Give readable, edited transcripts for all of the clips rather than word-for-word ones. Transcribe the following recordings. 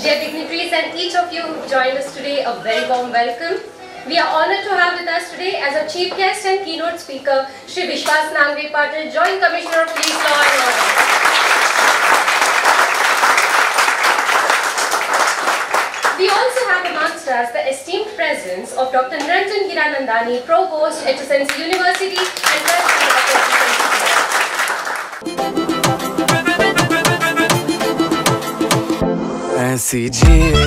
Dear dignitaries and each of you who joined us today, a very warm welcome. We are honored to have with us today as our chief guest and keynote speaker, Shri Vishwas Nangve Patil, Joint Commissioner of Police Law and Order. We also have amongst us the esteemed presence of Dr. Niranjan Hiranandani, Provost, HSNC University and President of HSNC. ऐसी जिए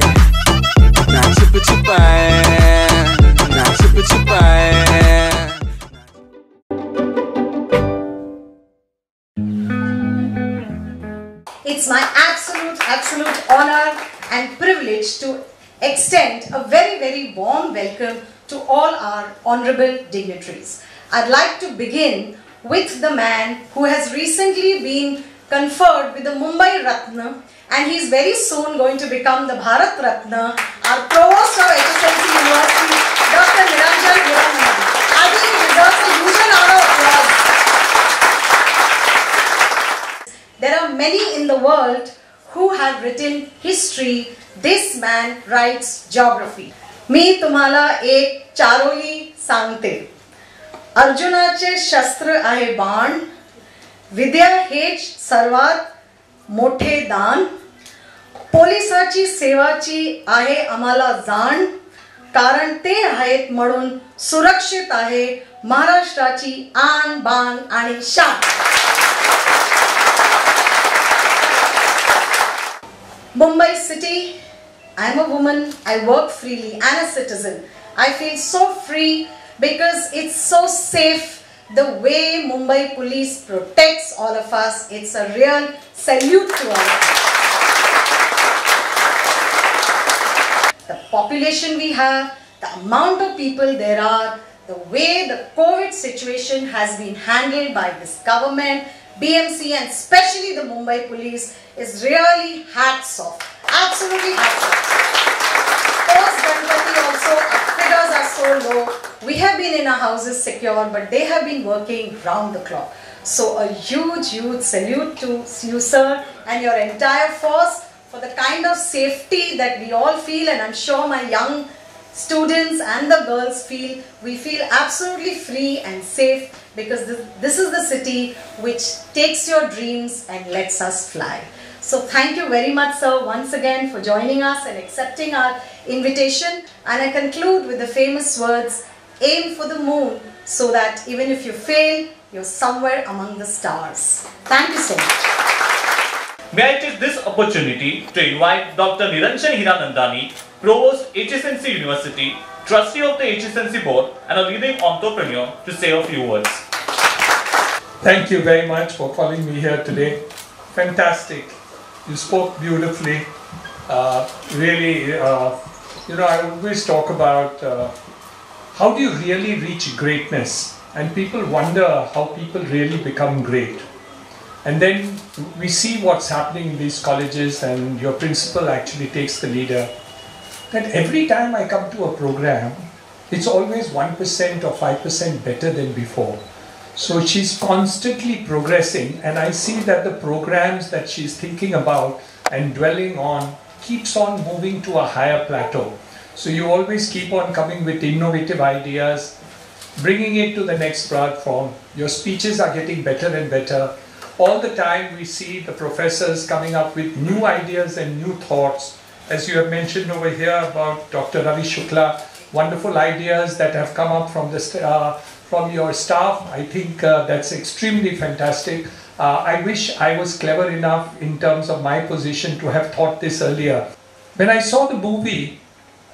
ना छिप छिपाए ना छिप छिपाए It's my absolute honor and privilege to extend a very warm welcome to all our honorable dignitaries. I'd like to begin with the man who has recently been conferred with the Mumbai Ratna, and he's very soon going to become the Bharat Ratna, our Provost of HSNC University, Dr. Niranjan Hiranandani. I think he deserves a huge round of applause. There are many in the world who have written history. This man writes geography. मी तुम्हाला एक चारोळी सांगते. अर्जुनाचे शस्त्र आहे बाण, विद्या हेच सर्वात मोठे दान. पोलिसाची सेवाची आहे आम्हाला जाण, कारण ते आहेत म्हणून सुरक्षित आहे महाराष्ट्राची आन बान आणि शान. Mumbai city, I'm a woman, I work freely and a citizen. I feel so free because it's so safe. The way Mumbai police protects all of us, it's a real salute to all of us. The population we have, the amount of people there are, the way the COVID situation has been handled by this government, BMC and especially the Mumbai police is really hats off. Absolutely hats off. Post Ganpati also, our figures are so low. We have been in our houses secure, but they have been working round the clock. So a huge salute to you, sir, and your entire force for the kind of safety that we all feel, and I'm sure my young students and the girls feel. We feel absolutely free and safe because this is the city which takes your dreams and lets us fly. So thank you very much, sir, once again for joining us and accepting our invitation. And I conclude with the famous words, aim for the moon so that even if you fail, you're somewhere among the stars. Thank you so much. May I take this opportunity to invite Dr. Niranjan Hiranandani, Provost, HSNC University, Trustee of the HSNC Board and a leading entrepreneur to say a few words. Thank you very much for calling me here today. Fantastic. You spoke beautifully. I always talk about how do you really reach greatness, and people wonder how people really become great. And then we see what's happening in these colleges, and your principal actually takes the leader. That every time I come to a program, it's always 1% or 5% better than before. So she's constantly progressing, and I see that the programs that she's thinking about and dwelling on keeps on moving to a higher plateau. So you always keep on coming with innovative ideas, bringing it to the next platform. Your speeches are getting better and better. All the time we see the professors coming up with new ideas and new thoughts. As you have mentioned over here about Dr. Ravi Shukla, wonderful ideas that have come up from your staff. I think that's extremely fantastic. I wish I was clever enough in terms of my position to have thought this earlier. When I saw the movie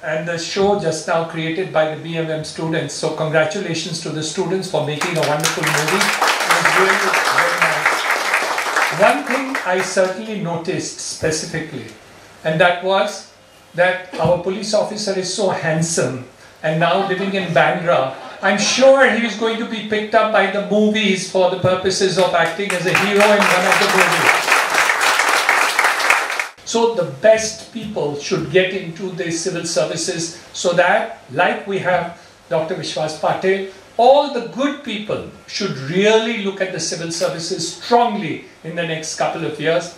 and the show just now created by the BMM students, so congratulations to the students for making a wonderful movie. It was really very nice. One thing I certainly noticed specifically, and that was that our police officer is so handsome and now living in Bandra. I'm sure he is going to be picked up by the movies for the purposes of acting as a hero in one of the movies. So the best people should get into the civil services so that, like we have Dr. Vishwas Patil, all the good people should really look at the civil services strongly in the next couple of years.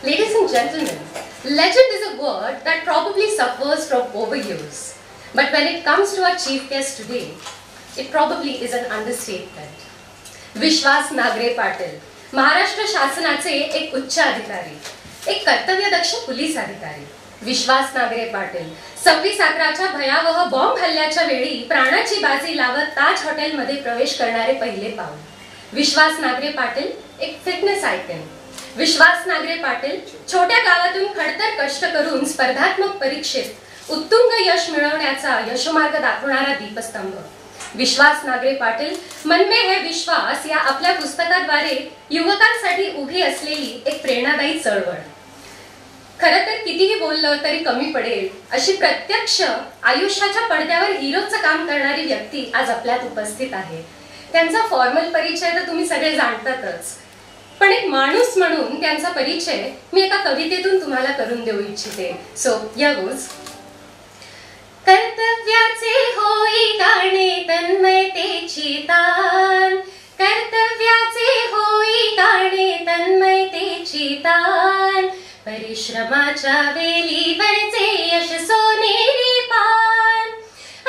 Ladies and gentlemen, Legend is a word that probably suffers from overuse. But when it comes to our chief guest today, it probably is an understatement. विश्वास नागरे पाटील, महाराष्ट्र शासनाचे एक उच्च अधिकारी, एक कर्तव्यदक्ष police अधिकारी. विश्वास नागरे पाटील 26/11च्या भयावह bomb हल्ल्याच्या वेळी प्राणाची बाजी लावत ताज हॉटेलमध्ये प्रवेश करणारे पहिले पाऊल. विश्वास नागरे पाटील एक फिटनेस आयकॉन. विश्वास नागरे पाटील छोट्या गावातून खडतर कष्ट करून स्पर्धात्मक परीक्षेत उत्तुंग यश मिळवण्याचा यशोमार्ग दाखवणारा दीपस्तंभ. विश्वास नागरे पाटील मन में है विश्वास या आपल्या पुस्तकाद्वारे युवकांसाठी उभी असलेली एक प्रेरणादायी चळवळ. खरं तर कितीही बोललं तरी कमी पडेल अशी प्रत्यक्ष आयुष्याच्या पडद्यावर हिरोचं काम करणारी व्यक्ती आज आपल्यात उपस्थित आहे. त्यांचा फॉर्मल परिचय तर तुम्ही सगळे जाणतातच, पण एक माणूस म्हणून त्यांचा परिचय मी एका कवितेतून तुम्हाला करून देऊ इच्छिते. सो या गोज. कर्तव्याचे होई गाणे तन्मयतेची तान, कर्तव्याचे होई गाणे तन्मयतेची तान, परिश्रमाच्या वेलीवरचे यश सोनेरी पान,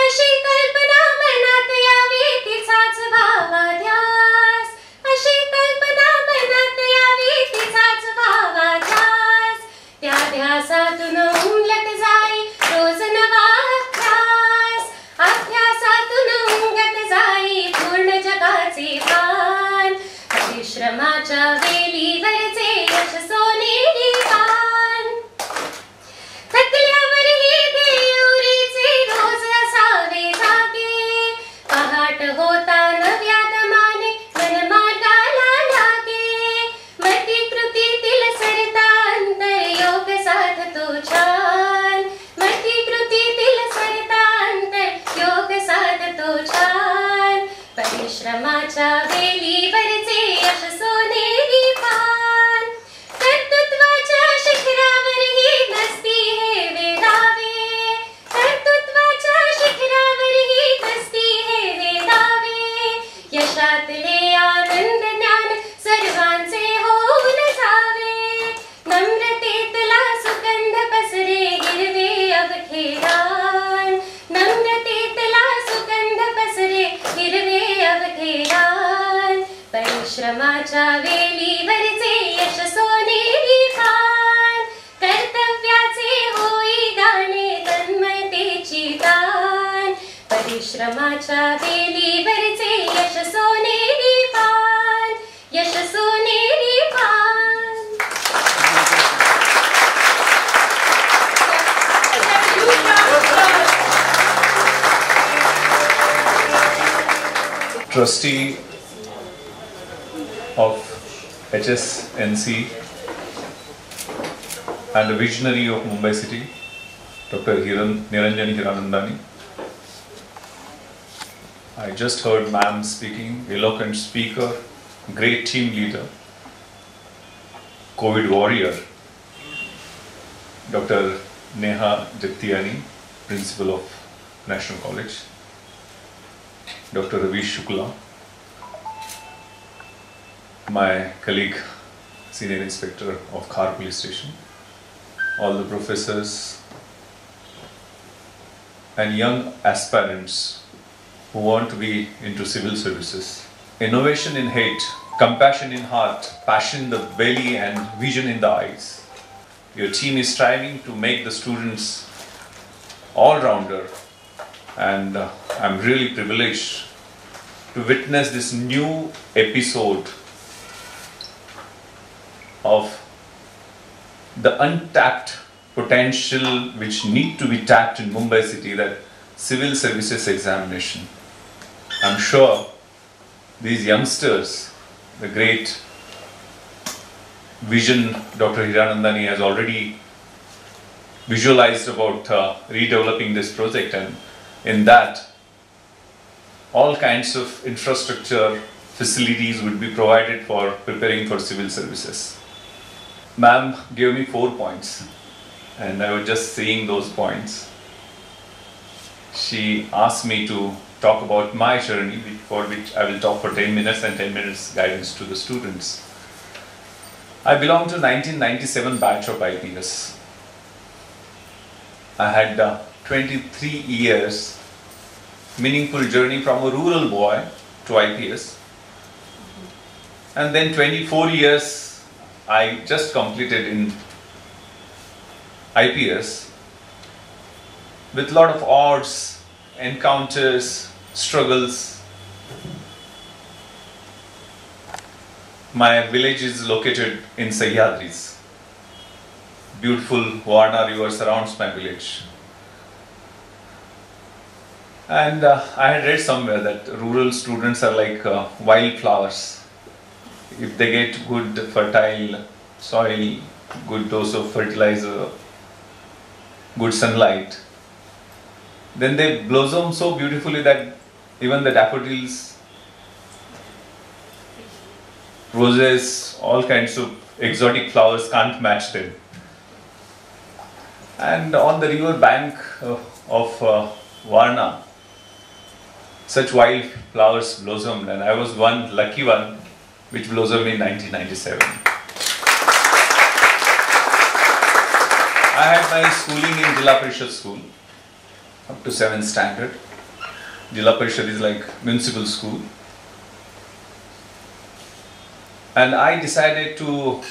अशी कल्पना मनात यावी तिचाच व्हावा ध्यास, अशी कल्पना मनात यावी तिचाच व्हावा ध्यास, त्या ध्यासातून उमलत जाई रोज नवा अभ्यास, अभ्यासातून उमगत जाई पूर्ण जगाचे पान, परिश्रमाच्या वेलीवरचे यश सोनेरी पान, थकल्यावरही देऊरीचे रोज असावे जागे, पहाट होता नव्या दमाने मन मार्गाला लागे, मती कृतीतील सरता अंतर योग साधतो छान, मती कृतीतील सरता अंतर योग साधतो छान, परिश्रमाच्या वेलीवरचे यश सोनेरी पान, कर्तृत्वाच्या शिखरावरही नसती हे वेधावे, कर्तृत्वाच्या शिखरावरही नसती हे वेधावे, यशातले आनंद ज्ञान सर्वांचे होऊन जावे, नम्रतेतला सुगंध पसरे हिरवे अवघे नम्रतेतला सुगंध पसरे हिरवे अवघे परिश्रमाच्या वेलीवरचे यश सोनेरी पान, कर्तव्याचे होई गाणे तन्मयतेची तान, परिश्रमाच्या वेलीवरचे यश सोनेरी पान, यश सोनेरी पान. Trustee of HSNC and a visionary of Mumbai City, Dr. Niranjan Hiranandani. I just heard ma'am speaking, eloquent speaker, great team leader, COVID warrior, Dr. Neha Jagtiani, principal of National College, Dr. Ravi Shukla, my colleague, Senior Inspector of Khar Police Station, all the professors and young aspirants who want to be into civil services. Innovation in hate, compassion in heart, passion in the belly and vision in the eyes. Your team is striving to make the students all-rounder, and I'm really privileged to witness this new episode of the untapped potential which need to be tapped in Mumbai City, that civil services examination. I'm sure these youngsters, the great vision Dr. Hiranandani has already visualized about redeveloping this project, and in that all kinds of infrastructure facilities would be provided for preparing for civil services. Ma'am gave me 4 points and I was just saying those points. She asked me to talk about my journey, for which I will talk for 10 minutes and 10 minutes guidance to the students. I belong to 1997 batch of IPS. I had 23 years meaningful journey from a rural boy to IPS. And then 24 years I just completed in IPS with a lot of odds, encounters, struggles. My village is located in Sahyadris. Beautiful Varna river surrounds my village. And I had read somewhere that rural students are like wildflowers. If they get good fertile soil, good dose of fertilizer, good sunlight, then they blossom so beautifully that even the daffodils, roses, all kinds of exotic flowers can't match them. And on the river bank of Varna, such wild flowers blossomed, and I was one lucky one which blossomed in 1997. I had my schooling in Jilla Parishad school up to 7th standard. Jilla Parishad is like municipal school. And I decided to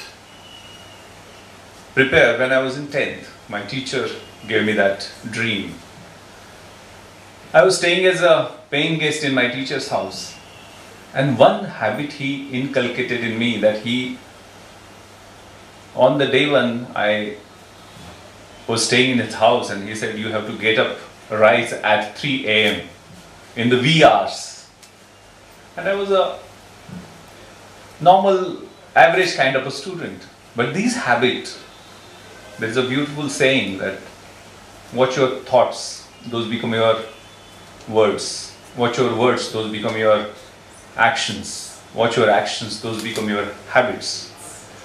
prepare when I was in 10th. My teacher gave me that dream. I was staying as a paying guest in my teacher's house, and one habit he inculcated in me, that he, on the day when I was staying in his house, and he said, you have to get up, rise at 3 a.m. in the wee hours. And I was a normal, average kind of a student. But this habit, there is a beautiful saying that watch your thoughts, those become your words. Watch your words, those become your actions. Watch your actions, those become your habits.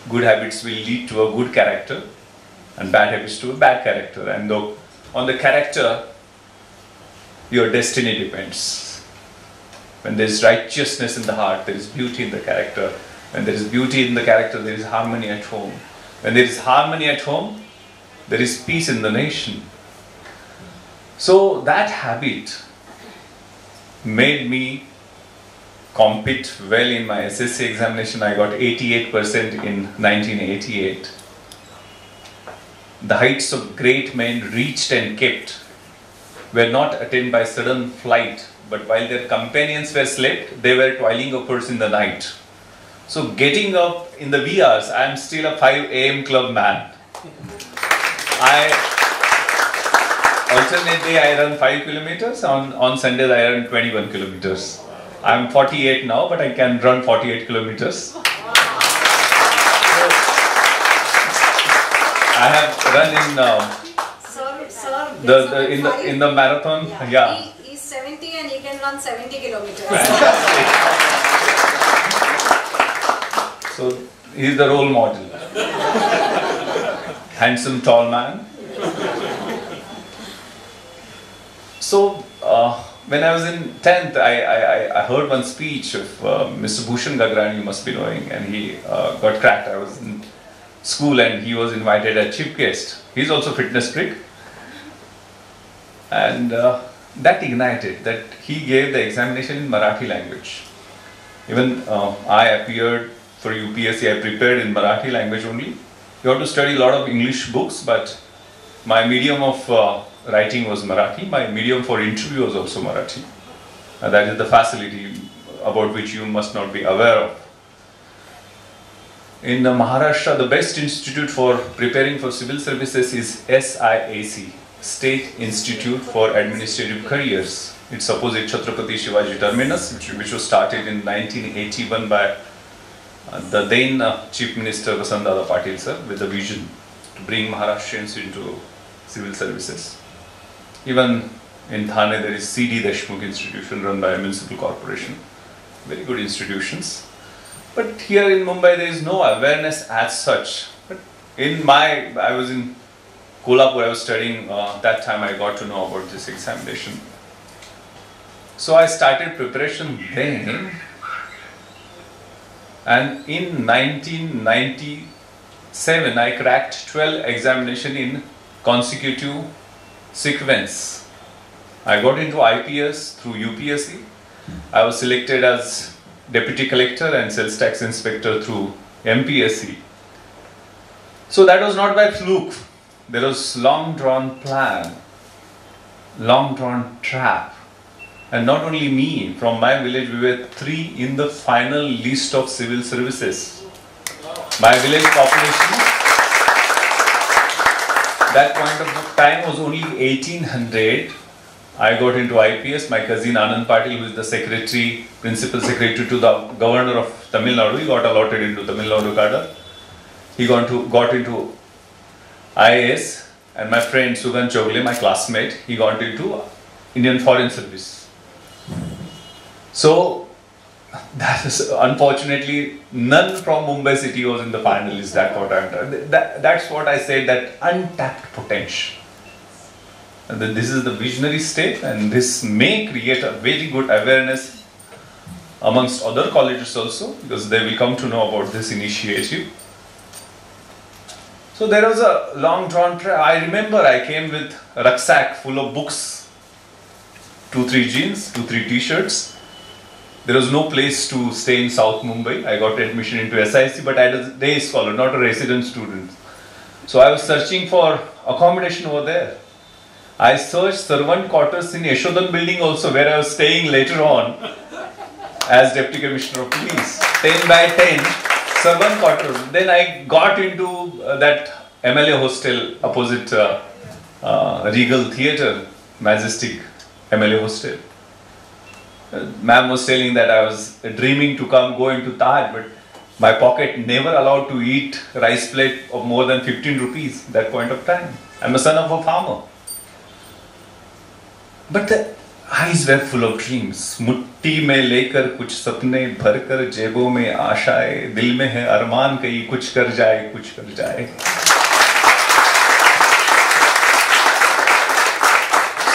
Good habits will lead to a good character, and bad habits to a bad character. And though on the character, your destiny depends. When there is righteousness in the heart, there is beauty in the character. When there is beauty in the character, there is harmony at home. When there is harmony at home, there is peace in the nation. So that habit made me compete well in my SSC examination. I got 88% in 1988. The heights of great men reached and kept were not attained by sudden flight, but while their companions were slept, they were toiling upwards in the night. So getting up in the wee hours, I am still a 5 a.m. club man. Alternate day I run 5 kilometers, on Sundays I run 21 kilometers. I am 48 now, but I can run 48 kilometers. I have run in the marathon. Yeah. He's 70 and he can run 70 kilometers. So he is the role model. Handsome, tall man. So when I was in 10th, I heard one speech of Mr. Bhushan Gagrani, you must be knowing, and he got cracked. I was in school and he was invited as chief guest. He's also fitness freak. And that ignited, that he gave the examination in Marathi language. Even I appeared for UPSC, I prepared in Marathi language only. You have to study a lot of English books, but my medium of writing was Marathi. My medium for interview was also Marathi. That is the facility about which you must not be aware of. In Maharashtra, the best institute for preparing for civil services is SIAC, State Institute for Administrative Careers. It's opposite Chhatrapati Shivaji Terminus, which was started in 1981 by the then Chief Minister Vasantdada Patil sir, with the vision to bring Maharashtrians into civil services. Even in Thane there is C.D. Deshmukh Institution run by a municipal corporation. Very good institutions. But here in Mumbai there is no awareness as such. But I was in Kolhapur, I was studying, that time I got to know about this examination. So I started preparation then, and in 1997 I cracked 12 examination in consecutive sequence. I got into IPS through UPSC. I was selected as Deputy Collector and Sales Tax Inspector through MPSC. So that was not by fluke. There was long drawn plan, long drawn trap. And not only me, from my village we were 3 in the final list of civil services. My village population, that point of time was only 1800. I got into IPS. My cousin Anand Patil, who is the secretary, principal secretary to the governor of Tamil Nadu, he got allotted into Tamil Nadu cadre. He got into IAS, and my friend Sugan Chogle, my classmate, he got into Indian Foreign Service. So that is, unfortunately, none from Mumbai city was in the finalists. That's what I said, that untapped potential. And this is the visionary state, and this may create a very good awareness amongst other colleges also, because they will come to know about this initiative. So there was a long drawn trail. I remember I came with a rucksack full of books, 2-3 jeans, 2-3 t-shirts. There was no place to stay in South Mumbai. I got admission into SIC, but I was a day scholar, not a resident student. So I was searching for accommodation over there. I searched servant quarters in Yashodan building also, where I was staying later on as Deputy Commissioner of Police. 10 by 10 servant quarters. Then I got into that MLA hostel opposite Regal Theatre, Majestic MLA hostel. Ma'am was telling that I was dreaming to go into Taj, but my pocket never allowed to eat rice plate of more than 15 rupees at that point of time. I'm a son of a farmer. But the eyes were full of dreams. मुट्ठी में लेकर कुछ सपने भरकर जेबों में आशाएं, दिल में है अरमान कहीं कुछ कर जाए, कुछ कर जाए.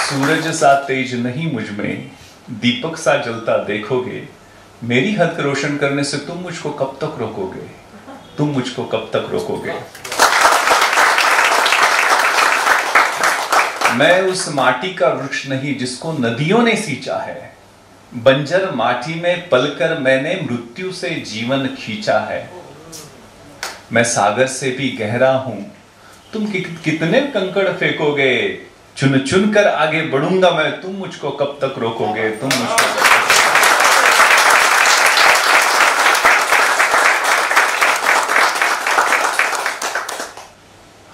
सूरज सा तेज नहीं मुझ में, दीपक सा जलता देखोगे, मेरी हद रोशन करने से तुम मुझको कब तक रोकोगे, तुम मुझको कब तक रोकोगे. मैं उस माटी का वृक्ष नहीं जिसको नदियों ने सींचा है, बंजर माटी में पलकर मैंने मृत्यु से जीवन खींचा है. मैं सागर से भी गहरा हूं, तुम कितने कंकड़ फेंकोगे, चुन चुन कर आगे बढ़ूंगा मैं, तुम मुझको कब तक रोकोगे, तुम मुझको कब तक.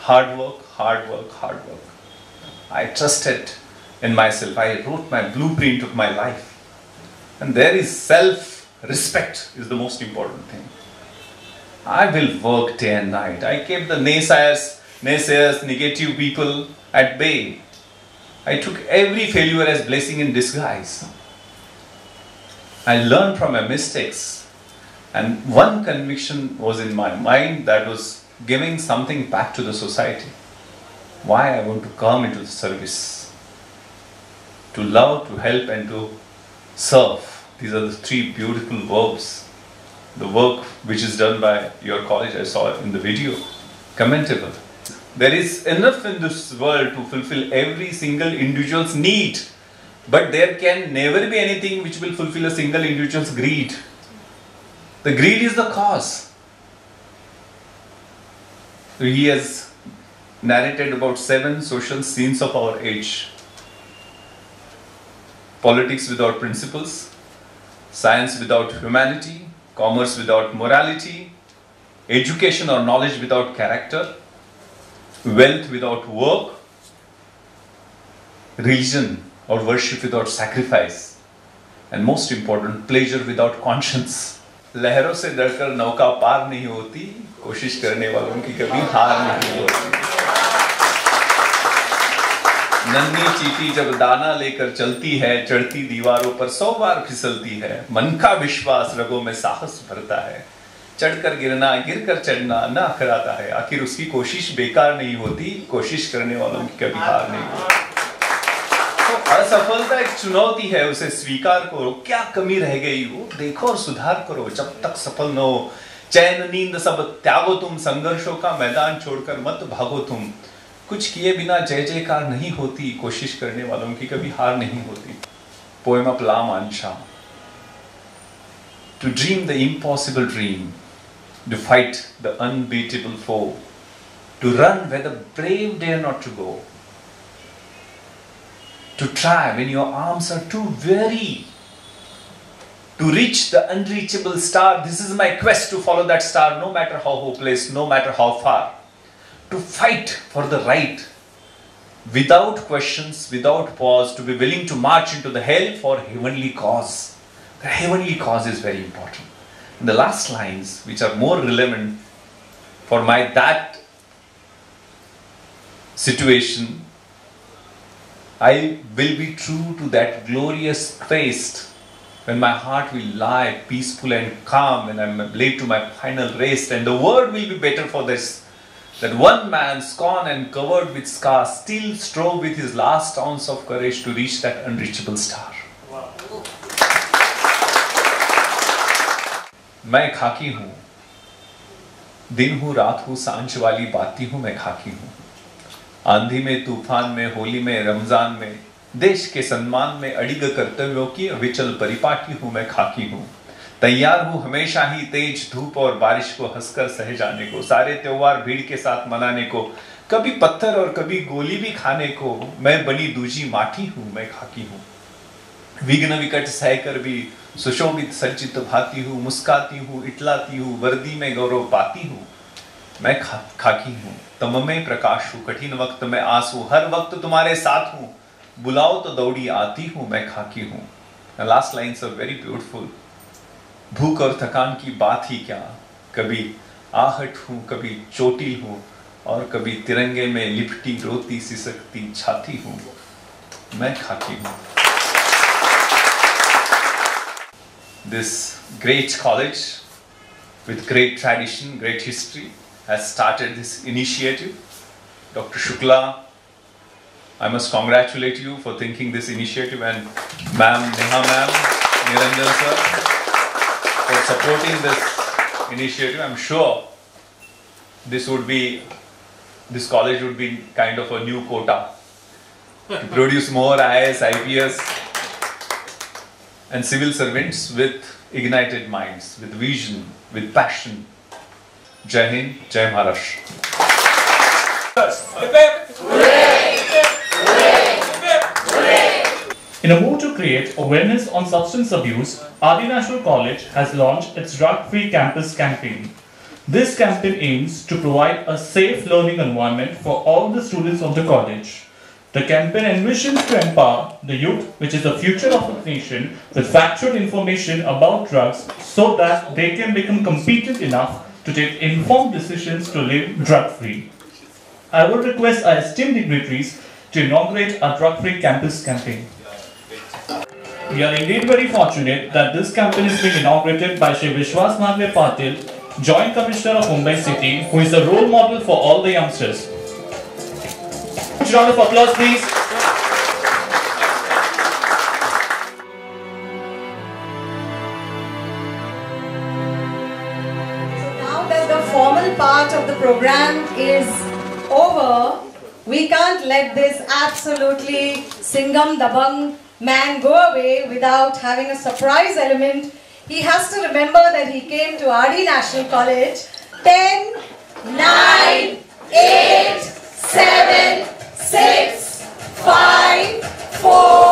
Hard work, hard work, hard work. I trusted in myself. I wrote my blueprint of my life. And there is self-respect is the most important thing. I will work day and night. I kept the naysayers, negative people at bay. I took every failure as blessing in disguise. I learned from my mistakes. And one conviction was in my mind, that was giving something back to the society. Why I want to come into the service. To love, to help, and to serve. These are the 3 beautiful verbs. The work which is done by your college, I saw in the video, commendable. There is enough in this world to fulfill every single individual's need, but there can never be anything which will fulfill a single individual's greed. The greed is the cause. He has narrated about 7 social sins of our age. Politics without principles, science without humanity, commerce without morality, education or knowledge without character, wealth without work, religion or worship without sacrifice, and most important, pleasure without conscience. लहरों से डरकर नौका पार नहीं होती, कोशिश करने वालों की कभी हार नहीं होती. नन्ही चींटी जब दाना लेकर चलती है, चढ़ती दीवारों पर 100 बार फिसलती है. मन का विश्वास रगों में साहस भरता है. चढ़कर गिरना, गिरकर चढ़ना न अखराता है. आखिर उसकी कोशिश बेकार नहीं होती, कोशिश करने वालों की कभी हार नहीं होती. तो असफलता एक चुनौती है, उसे स्वीकार करो. क्या कमी रह गई वो देखो और सुधार करो. जब तक सफल न हो, चैन नींद सब त्यागो तुम, संघर्षों का मैदान छोड़कर मत भागो तुम. कुछ किए बिना जय जयकार नहीं होती, कोशिश करने वालों की कभी हार नहीं होती. Poem of La Mancha. To dream the impossible dream, to fight the unbeatable foe, to run where the brave dare not to go, to try when your arms are too weary, to reach the unreachable star. This is my quest, to follow that star, no matter how hopeless, no matter how far. To fight for the right, without questions, without pause, to be willing to march into the hell for heavenly cause. The heavenly cause is very important. And the last lines, which are more relevant for that situation, I will be true to that glorious quest when my heart will lie peaceful and calm and I am laid to my final rest, and the world will be better for this. That one man, scorned and covered with scars, still strove with his last ounce of courage to reach that unreachable star. Wow. मैं खाकी हूँ, दिन हूँ, रात हूँ, सांझ वाली बाती हूँ, मैं खाकी हूँ. आंधी में, तूफान में, होली में, रमजान में, देश के सम्मान में अडिग कर्तव्यों की अविचल परिपाटी हूँ, मैं खाकी हूँ. तैयार हूँ हमेशा ही तेज धूप और बारिश को हंसकर सह जाने को, सारे त्योहार भीड़ के साथ मनाने को, कभी पत्थर और कभी गोली भी खाने को. मैं बनी दूजी माटी हूँ, मैं खाकी हूँ. विघ्न विकट सहकर भी सुशोभित सज्जित भाती हूँ, मुस्काती हूँ, इटलाती हूँ, वर्दी में गौरव पाती हूँ, मैं खाकी हूँ. तम में प्रकाश हूँ, कठिन वक्त में आंसू, हर वक्त तुम्हारे साथ हूँ, बुलाओ तो दौड़ी आती हूँ, मैं खाकी हूँ. The last lines are very beautiful. भूख और थकान की बात ही क्या, कभी आहट हूँ, कभी चोटिल हूँ, और कभी तिरंगे में लिपटी रोती सिसकती छाती हूँ, मैं खाकी हूँ. This great college with great tradition, great history has started this initiative. Dr. Shukla, I must congratulate you for thinking this initiative, and Ma'am, Neha Ma'am, Niranjan Sir, for supporting this initiative. I'm sure this college would be kind of a new quota to produce more IAS, IPS and civil servants with ignited minds, with vision, with passion. Jai Hind, Jai Maharashtra. In a move to create awareness on substance abuse, RD National College has launched its Drug-Free Campus campaign. This campaign aims to provide a safe learning environment for all the students of the college. The campaign envisions to empower the youth, which is the future of the nation, with factual information about drugs so that they can become competent enough to take informed decisions to live drug-free. I would request our esteemed dignitaries to inaugurate our Drug-Free Campus campaign. We are indeed very fortunate that this campaign is being inaugurated by Shri Vishwas Nagre Patil, Joint Commissioner of Mumbai City, who is a role model for all the youngsters. Round of applause, please. So now that the formal part of the program is over, we can't let this absolutely Singam Dabang man go away without having a surprise element. He has to remember that he came to RD National College 10, 9, 8, 7, 6, 5, 4,